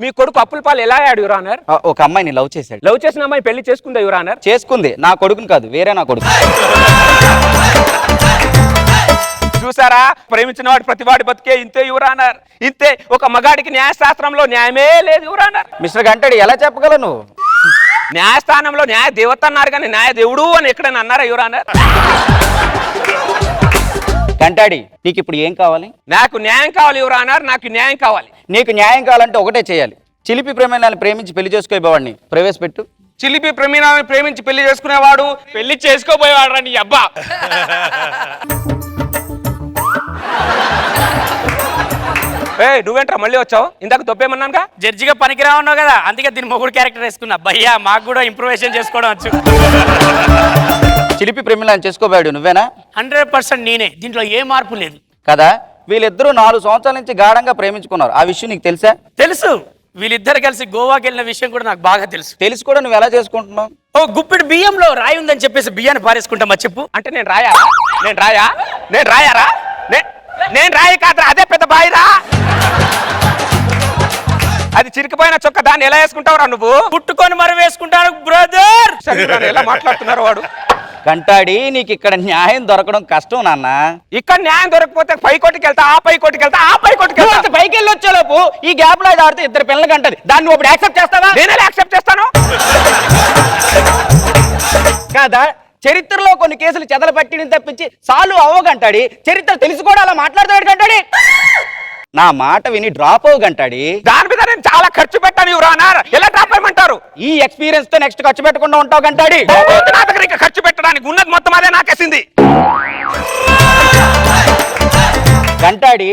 మీ కొడుకు అప్పుల పాలు ఎలా అయ్యాడు యువరానర్? ఒక అమ్మాయిని లవ్ చేశాడు. లవ్ చేసిన అమ్మాయి పెళ్లి చేసుకుందా యువరానర్? చేసుకుంది. నా కొడుకుని కాదు, వేరే నా కొడుకు. చూసారా, ప్రేమించిన వాడు ప్రతి వాడి బతికే ఇంతే యువరానర్, ఇంతే. ఒక మగాడికి న్యాయశాస్త్రంలో న్యాయమే లేదు యువరానర్. మిస్టర్ గంటాడి ఎలా చెప్పగలవు నువ్వు? న్యాయస్థానంలో న్యాయ దేవత అన్నారు కానీ న్యాయ దేవుడు అని ఎక్కడైనా అన్నారా యువరానర్? గంటాడి నీకు ఇప్పుడు ఏం కావాలి? నాకు న్యాయం కావాలి యువరానర్, నాకు న్యాయం కావాలి. నీకు న్యాయం కావాలంటే ఒకటే చేయాలి. చిలిపి ప్రేమికులను ప్రేమించి పెళ్లి చేసుకోబోవాడిని ప్రవేశపెట్టు. చిలిపి ప్రమీలాని ప్రేమించి పెళ్లి చేసుకునేవాడు పెళ్లి చేసుకోపోయేవాడు రా నీ అబ్బా. నువ్వేంట్రా మళ్ళీ వచ్చావు? ఇందాక దొబ్బేమన్నానుగా. జడ్జిగా పనికిరా ఉన్నావు కదా, అందుకే దీని మొగుడు క్యారెక్టర్ వేసుకున్నా. భయ్యా మాకు కూడా ఇంప్రూవేషన్ చేసుకోవడం వచ్చు. చిలిపి ప్రేమిలాన్ని చేసుకోబోయాడు నువ్వేనా? 100% నేనే, దీంట్లో ఏ మార్పు లేదు కదా. వీళ్ళిద్దరూ 4 సంవత్సరాల నుంచి గాఢంగా ప్రేమించుకున్నారు. ఆ విషయం నీకు తెలుసా? తెలుసు. వీళ్ళిద్దరు కలిసి గోవాకి వెళ్ళిన విషయం కూడా నాకు బాగా తెలుసు. తెలిసి కూడా నువ్వు ఎలా చేసుకుంటున్నావు? ఓ గుప్పిడి బియ్యంలో రాయి ఉందని చెప్పేసి బియ్యాన్ని పారేసుకుంటామా చెప్పు? అంటే నేను రాయారా? నేను రాయి కాదురా, అదే పెద్ద బాయిరా. అది చిరికిపోయిన చొక్క, దాన్ని ఎలా వేసుకుంటావురా నువ్వు? పుట్టుకొని మరి వేసుకుంటాను బ్రదర్. ఎలా మాట్లాడుతున్నారు వాడు? కంటాడి, నీకు ఇక్కడ న్యాయం దొరకడం కష్టం నాన్న. ఇక్కడ న్యాయం దొరకపోతే పై కోటికి వెళ్తా, ఆ పై కోటికి వెళ్తా, ఆ పై కోటికి వెళ్తా. పైకి వెళ్ళి వచ్చేలోపు ఈ గ్యాప్ లో ఆడితే 2 పిల్లలకి అంటది. దాన్ని నువ్వు ఇప్పుడు యాక్సెప్ట్ చేస్తావా? నేను ఎలా యాక్సెప్ట్ చేస్తాను? కాదా, చరిత్రలో కొన్ని కేసులు చెదలు పట్టిని తప్పించి సాల్వ్ అవ్వగంటాడి. చరిత్ర తెలిసి కూడా అలా మాట్లాడతాడు కంటాడి. నా మాట విని డ్రాప్ అవ్వగంటాడి. దాని మీద నేను చాలా ఖర్చు పెట్టాను యువరానర్. ఎలా డ్రాప్ అయ్యమంటారు? ఈ ఎక్స్పీరియన్స్ తో నెక్స్ట్ ఖర్చు పెట్టకుండా ఉంటావు కంటాడి. నా దగ్గర ఇంకా ఖర్చు పెట్టడానికి ఉన్నది మొత్తం అదే నాకేసింది. గంటాడి,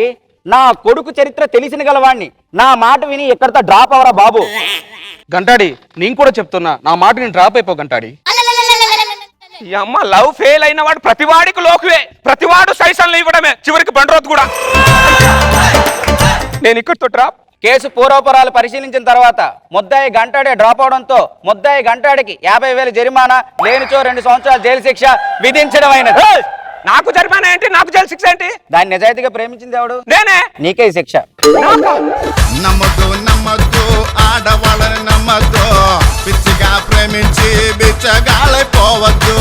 నా కొడుకు చరిత్ర తెలిసిన గలవాణ్ణి. నా మాట విని ఎక్కడితో డ్రాప్ అవరా బాబు. గంటాడి, నేను కూడా చెప్తున్నా, నా మాట నేను డ్రాప్ అయిపో గంటాడి. ఈ అమ్మ లవ్ ఫెయిల్ అయిన వాడు ప్రతివాడికి లోకువే, ప్రతివాడు సైసన్లు ఇవ్వడమే, చివరికి బండ్రోత్ కూడా. నేను ఇక్కడితో డ్రాప్. కేసు పూర్వపరాలు పరిశీలించిన తర్వాత ముద్దాయి గంటాడే డ్రాప్ అవడంతో ముద్దాయి గంటాడికి 50,000 జరిమానా, లేనిచో 2 సంవత్సరాల జైలు శిక్ష విధించడం అయినది. నాకు జరిమానా ఏంటి? నాకు జైలు శిక్ష ఏంటి? దాన్ని నిజాయితీగా ప్రేమించింది ఎవడు? నేనే. నీకే శిక్ష. నమ్మద్దు ఆడవాళ్ళని నమ్మద్దు, పిచ్చిగా ప్రేమించి బిచ్చగాళ్ళైపోవద్దు.